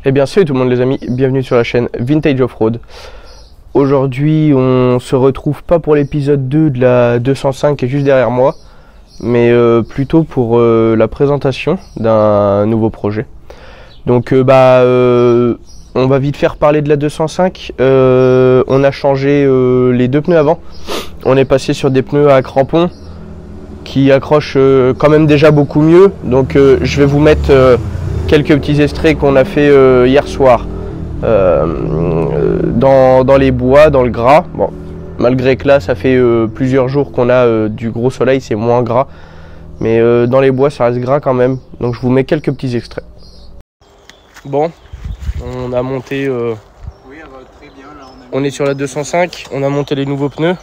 Eh bien salut tout le monde les amis, bienvenue sur la chaîne Vintage Offroad. Aujourd'hui on se retrouve pas pour l'épisode 2 de la 205 qui est juste derrière moi, mais plutôt pour la présentation d'un nouveau projet. Donc on va vite faire parler de la 205. On a changé les deux pneus avant. On est passé sur des pneus à crampons qui accrochent quand même déjà beaucoup mieux. Donc je vais vous mettre quelques petits extraits qu'on a fait hier soir dans les bois, dans le gras. Bon, malgré que là ça fait plusieurs jours qu'on a du gros soleil, c'est moins gras, mais dans les bois ça reste gras quand même. Donc je vous mets quelques petits extraits. Bon, on a monté oui, elle va très bien, là, on est sur la 205, on a monté les nouveaux pneus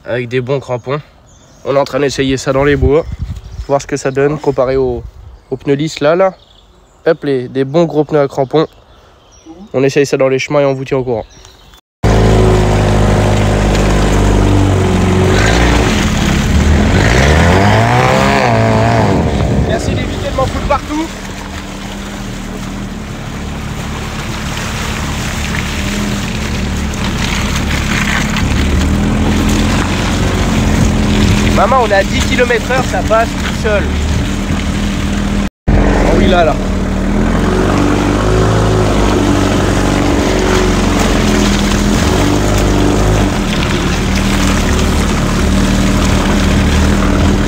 avec des bons crampons. On est en train d'essayer ça dans les bois, voir ce que ça donne comparé aux pneus lisses là. Hop, des bons gros pneus à crampons. On essaye ça dans les chemins et on vous tient au courant. Merci d'éviter de m'en foutre partout. Maman, on est à 10 km/h, ça passe tout seul. Oh oui, là.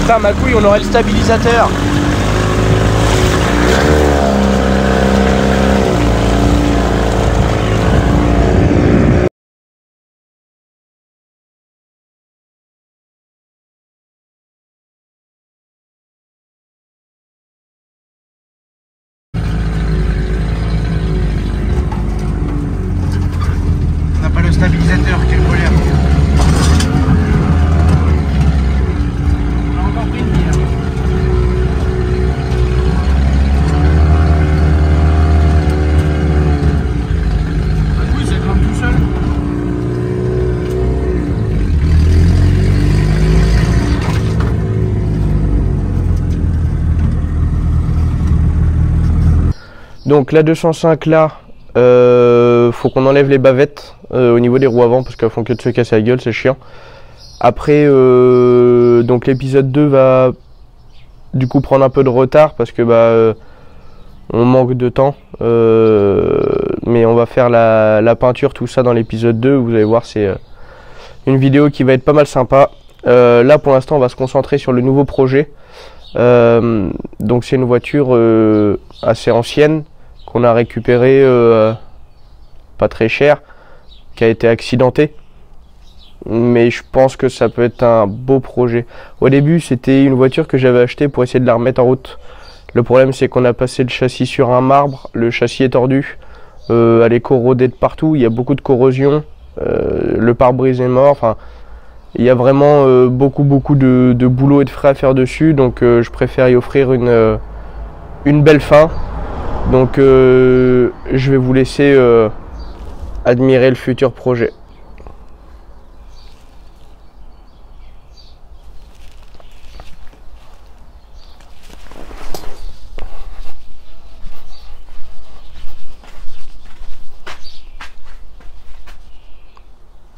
Putain, ma couille, on aurait le stabilisateur. stabilisateur, quelle colère. On a encore pris une bière. Oui, ça grimpe tout seul. Donc la 205 là, faut qu'on enlève les bavettes au niveau des roues avant parce qu'elles font que de se casser la gueule, c'est chiant. Après donc l'épisode 2 va du coup prendre un peu de retard parce que on manque de temps, mais on va faire la peinture, tout ça dans l'épisode 2. Vous allez voir, c'est une vidéo qui va être pas mal sympa. Là pour l'instant on va se concentrer sur le nouveau projet. Donc c'est une voiture assez ancienne qu'on a récupérée pas très cher, qui a été accidentée, mais je pense que ça peut être un beau projet. Au début c'était une voiture que j'avais achetée pour essayer de la remettre en route. Le problème c'est qu'on a passé le châssis sur un marbre, le châssis est tordu, elle est corrodée de partout, il y a beaucoup de corrosion, le pare-brise est mort, enfin il y a vraiment beaucoup de boulot et de frais à faire dessus, donc je préfère y offrir une belle fin. Donc je vais vous laisser admirer le futur projet.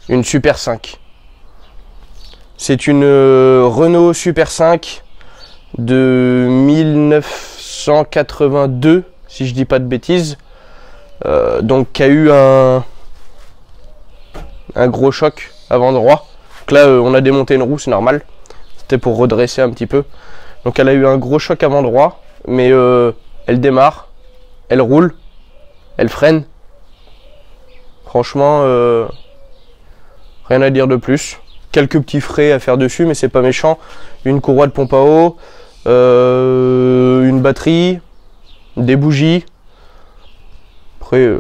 Une Super 5. C'est une Renault Super 5 de 1982, si je dis pas de bêtises. Donc qui a eu un gros choc avant droit. Donc là on a démonté une roue, c'est normal. C'était pour redresser un petit peu. Donc elle a eu un gros choc avant droit, mais elle démarre, elle roule, elle freine. Franchement, rien à dire de plus. Quelques petits frais à faire dessus, mais c'est pas méchant. Une courroie de pompe à eau, une batterie, des bougies. Après,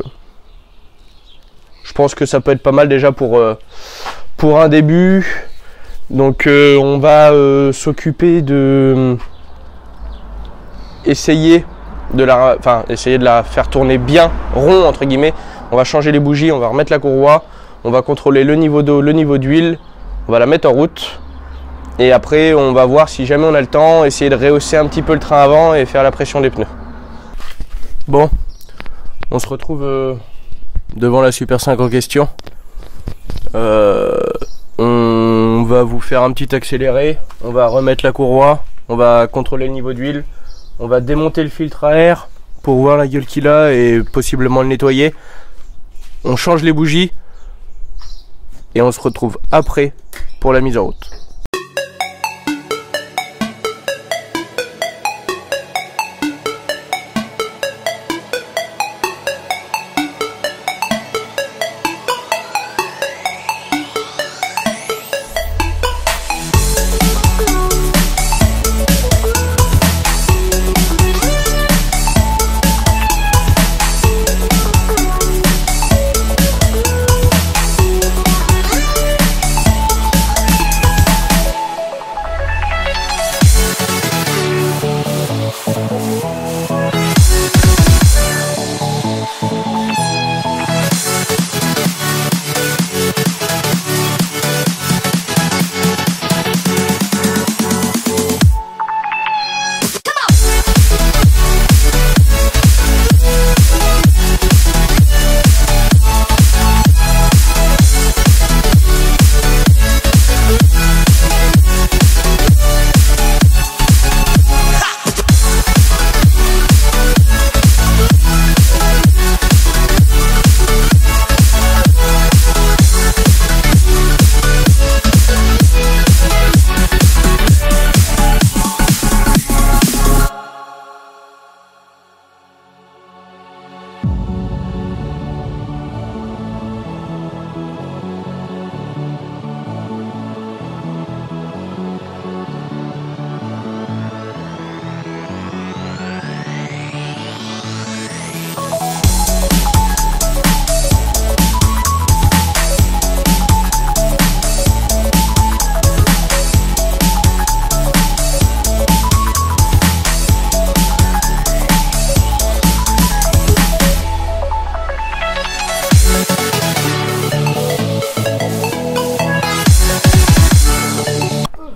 je pense que ça peut être pas mal déjà pour un début. Donc on va s'occuper de essayer de la faire tourner bien rond entre guillemets. On va changer les bougies, on va remettre la courroie, on va contrôler le niveau d'eau, le niveau d'huile, on va la mettre en route. Et après on va voir si jamais on a le temps, essayer de rehausser un petit peu le train avant et faire la pression des pneus. Bon, on se retrouve devant la Super 5 en question. On va vous faire un petit accéléré, on va remettre la courroie, on va contrôler le niveau d'huile, on va démonter le filtre à air pour voir la gueule qu'il a et possiblement le nettoyer. On change les bougies et on se retrouve après pour la mise en route.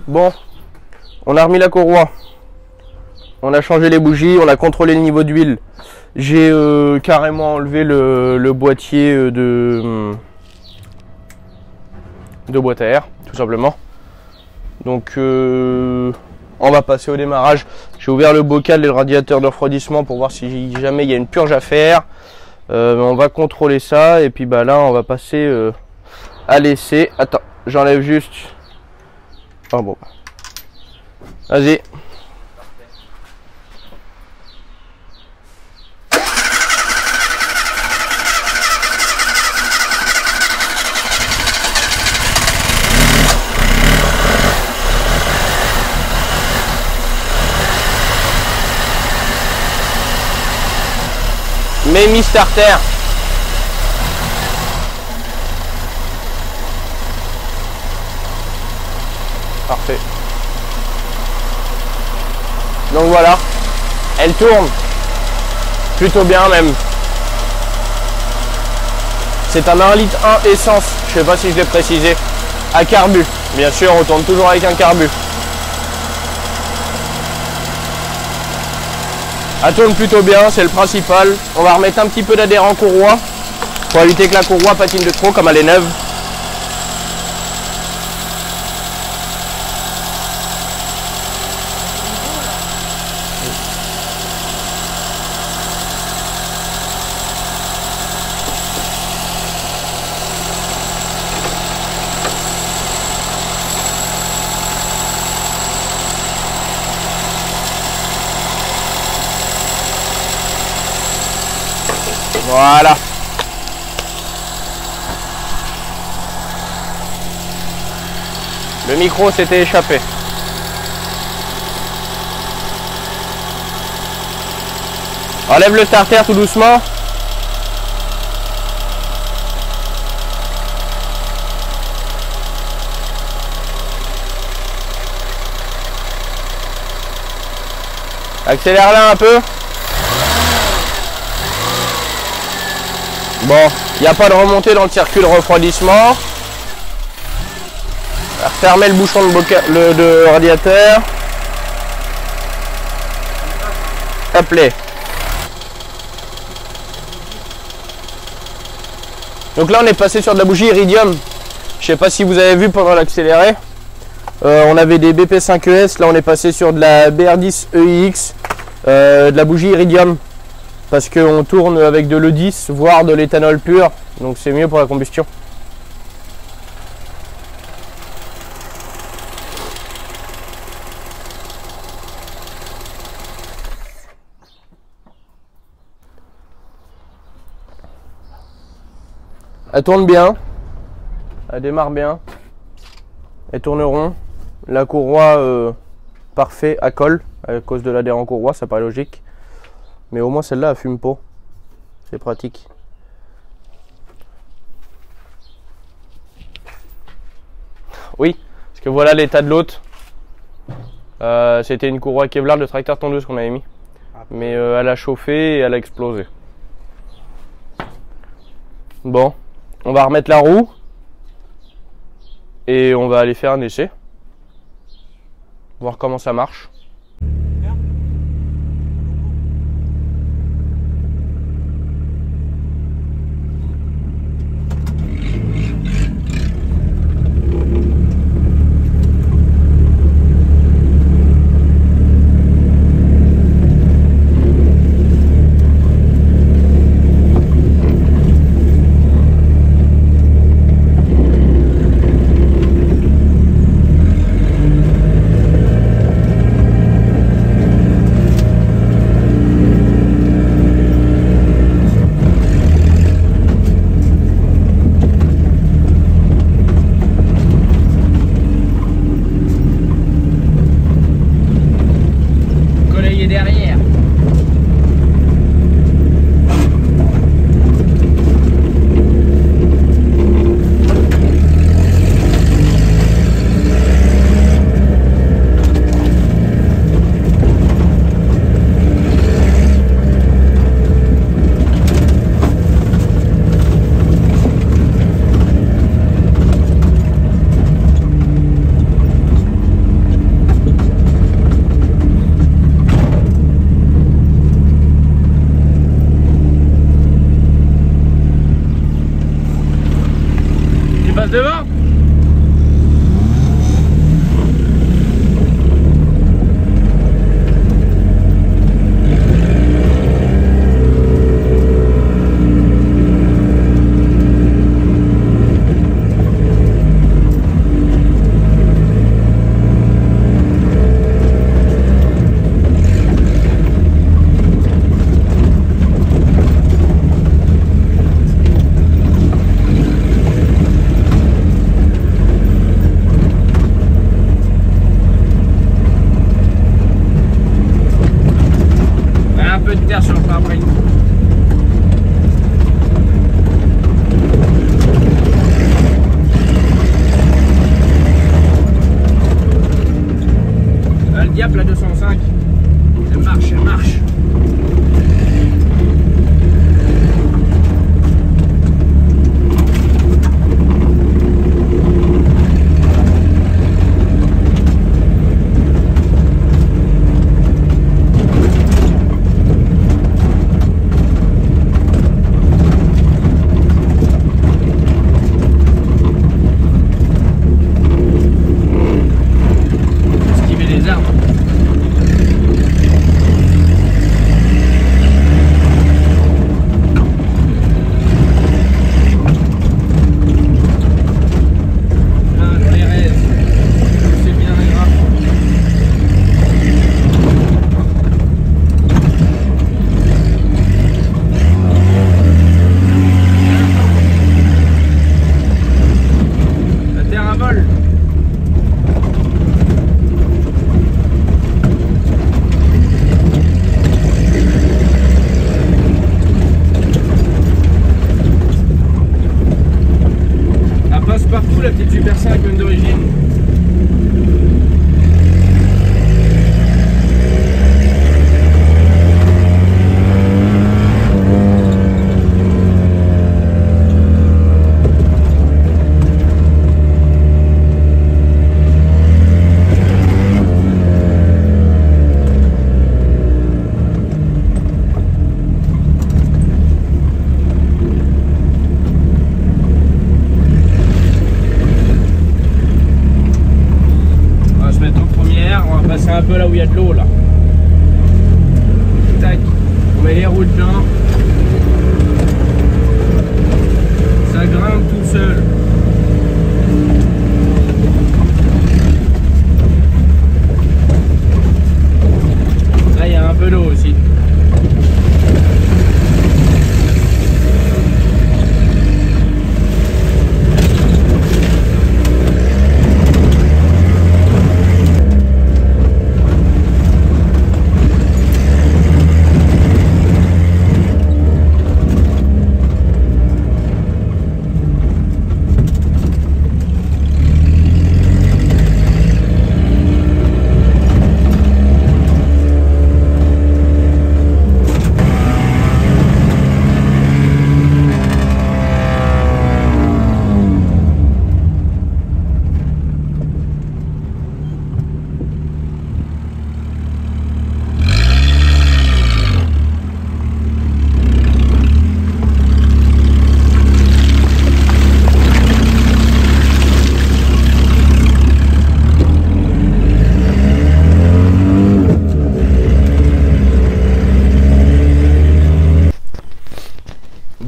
Bon, on a remis la courroie, on a changé les bougies, on a contrôlé le niveau d'huile. J'ai carrément enlevé le boîtier de boîte à air, tout simplement. Donc on va passer au démarrage. J'ai ouvert le bocal et le radiateur de refroidissement pour voir si jamais il y a une purge à faire. On va contrôler ça et puis bah là on va passer à l'essai. Attends, j'enlève juste. Oh bon. Vas-y. Mets mi starter. Parfait. Donc voilà, elle tourne plutôt bien même. C'est un 1,1 litre essence, je sais pas si je l'ai précisé, à carbu. Bien sûr, on tourne toujours avec un carbu. Elle tourne plutôt bien, c'est le principal. On va remettre un petit peu d'adhérent courroie pour éviter que la courroie patine de trop comme elle est neuve. Voilà. Le micro s'était échappé. Enlève le starter tout doucement. Accélère-la un peu. Bon, il n'y a pas de remontée dans le circuit de refroidissement. Fermez le bouchon de radiateur. Appelez. Donc là on est passé sur de la bougie iridium. Je sais pas si vous avez vu pendant l'accéléré. On avait des BP5ES, là on est passé sur de la BR10 EIX, de la bougie iridium. Parce qu'on tourne avec de l'E10, voire de l'éthanol pur. Donc c'est mieux pour la combustion. Elle tourne bien, elle démarre bien, elle tourne rond, la courroie parfait à colle à cause de l'adhérent courroie, ça paraît logique, mais au moins celle-là elle fume pas, c'est pratique. Oui, parce que voilà l'état de l'autre, c'était une courroie Kevlar de tracteur tondeuse qu'on avait mis, mais elle a chauffé et elle a explosé. Bon. On va remettre la roue et on va aller faire un essai, voir comment ça marche. Derrière. Devant. Un peu de terre sur le pare-brise. Le diable à 205. Elle marche, elle marche. Partout la petite Super 5 comme d'origine. il y a de l'eau là. Tac, on met les roues dedans. Ça grimpe tout seul. Là il y a un peu d'eau aussi.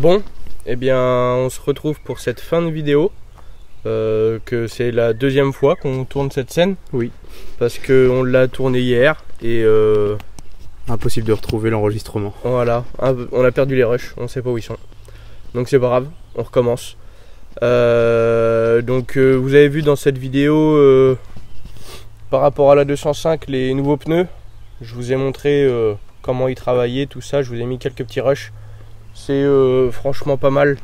Bon, eh bien on se retrouve pour cette fin de vidéo, que c'est la deuxième fois qu'on tourne cette scène. Oui. Parce qu'on l'a tourné hier et impossible de retrouver l'enregistrement. Voilà, on a perdu les rushs, on sait pas où ils sont. Donc c'est pas grave, on recommence. Vous avez vu dans cette vidéo par rapport à la 205 les nouveaux pneus. Je vous ai montré comment ils travaillaient, tout ça, je vous ai mis quelques petits rushs. C'est franchement pas mal.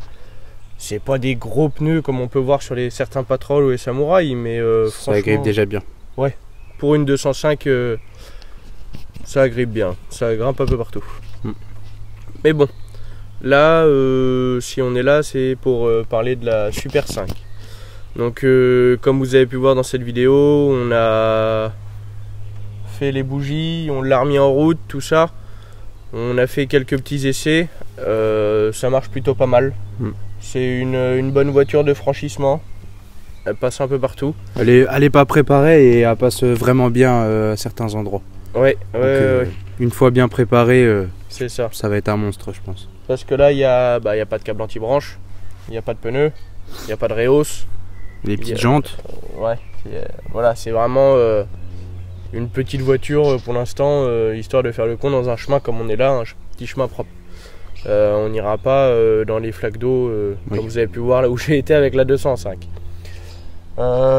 C'est pas des gros pneus comme on peut voir sur certains Patrol ou les Samurai, mais ça agrippe déjà bien. Ouais, pour une 205, ça agrippe bien, ça grimpe un peu partout. Mais bon, là, si on est là, c'est pour parler de la Super 5. Donc, comme vous avez pu voir dans cette vidéo, on a fait les bougies, on l'a remis en route, tout ça. On a fait quelques petits essais, ça marche plutôt pas mal. C'est une bonne voiture de franchissement, elle passe un peu partout. Elle est pas préparée et elle passe vraiment bien à certains endroits. Ouais. Une fois bien préparée, c'est ça. Ça va être un monstre, je pense. Parce que là, il n'y a pas de câble anti-branche, il n'y a pas de pneus, il n'y a pas de réhausse. Les petites jantes. Voilà, c'est vraiment une petite voiture pour l'instant, histoire de faire le con dans un chemin comme on est là, un petit chemin propre. On n'ira pas dans les flaques d'eau comme vous avez pu voir là où j'ai été avec la 205.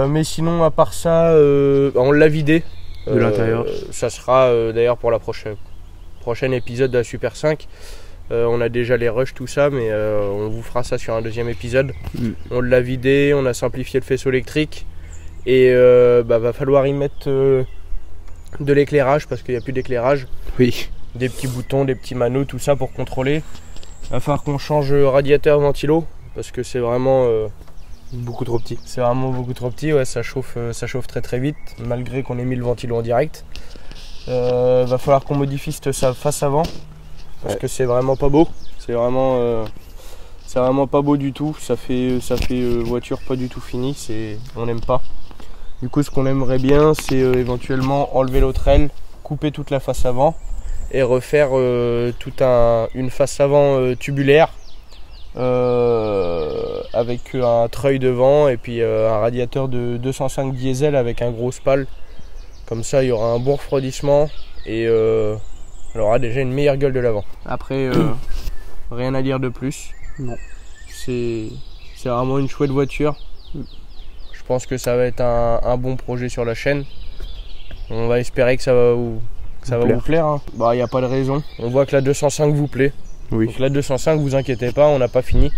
Mais sinon, à part ça, on l'a vidé de l'intérieur. Ça sera d'ailleurs pour la prochaine épisode de la Super 5. On a déjà les rushs, tout ça, mais on vous fera ça sur un deuxième épisode. On l'a vidé, on a simplifié le faisceau électrique et va falloir y mettre de l'éclairage parce qu'il n'y a plus d'éclairage. Oui. Des petits boutons, des petits manos, tout ça pour contrôler. Il va falloir qu'on change radiateur ventilo parce que c'est vraiment beaucoup trop petit. C'est vraiment beaucoup trop petit, ouais, ça chauffe très très vite malgré qu'on ait mis le ventilo en direct. Va falloir qu'on modifie sa face avant parce que c'est vraiment pas beau. C'est vraiment pas beau du tout. Ça fait voiture pas du tout finie. On n'aime pas. Du coup, ce qu'on aimerait bien, c'est éventuellement enlever l'autre aile, couper toute la face avant et refaire une face avant tubulaire avec un treuil devant et puis un radiateur de 205 diesel avec un gros spal. Comme ça, il y aura un bon refroidissement et elle aura déjà une meilleure gueule de l'avant. Après, rien à dire de plus. Non. C'est vraiment une chouette voiture. Je pense que ça va être un bon projet sur la chaîne. On va espérer que ça va vous plaire. Hein. Il n'y a pas de raison. On voit que la 205 vous plaît. Oui. Donc la 205, vous inquiétez pas, on n'a pas fini.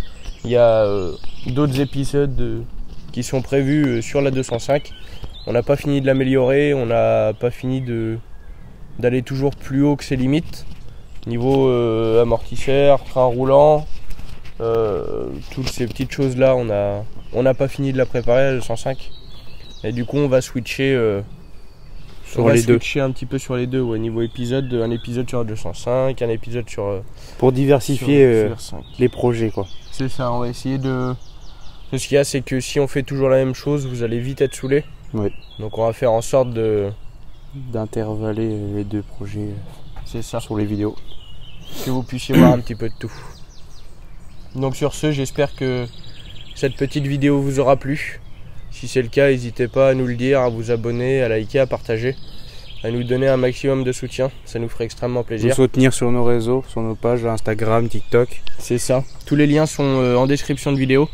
Il y a d'autres épisodes qui sont prévus sur la 205. On n'a pas fini de l'améliorer, on n'a pas fini d'aller toujours plus haut que ses limites. Niveau amortisseur, frein roulant, toutes ces petites choses là, on n'a pas fini de la préparer la 205. Et du coup on va switcher un petit peu sur les deux, ouais, niveau épisode, un épisode sur la 205, un épisode sur pour diversifier les projets quoi. C'est ça, on va essayer de... Ce qu'il y a, c'est que si on fait toujours la même chose, vous allez vite être saoulé. Oui. Donc on va faire en sorte de d'intervaller les deux projets C'est ça. sur les vidéos. Que vous puissiez voir un petit peu de tout. Donc sur ce, j'espère que cette petite vidéo vous aura plu. Si c'est le cas, n'hésitez pas à nous le dire, à vous abonner, à liker, à partager, à nous donner un maximum de soutien. Ça nous ferait extrêmement Nous plaisir. soutenir sur nos réseaux, sur nos pages Instagram, TikTok. C'est ça. Tous les liens sont en description de vidéo.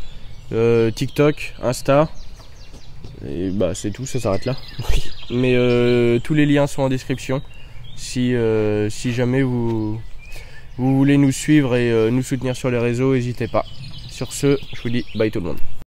TikTok, Insta. Et bah c'est tout, ça s'arrête là. Mais tous les liens sont en description. Si jamais vous voulez nous suivre et nous soutenir sur les réseaux, n'hésitez pas. Sur ce, je vous dis bye tout le monde.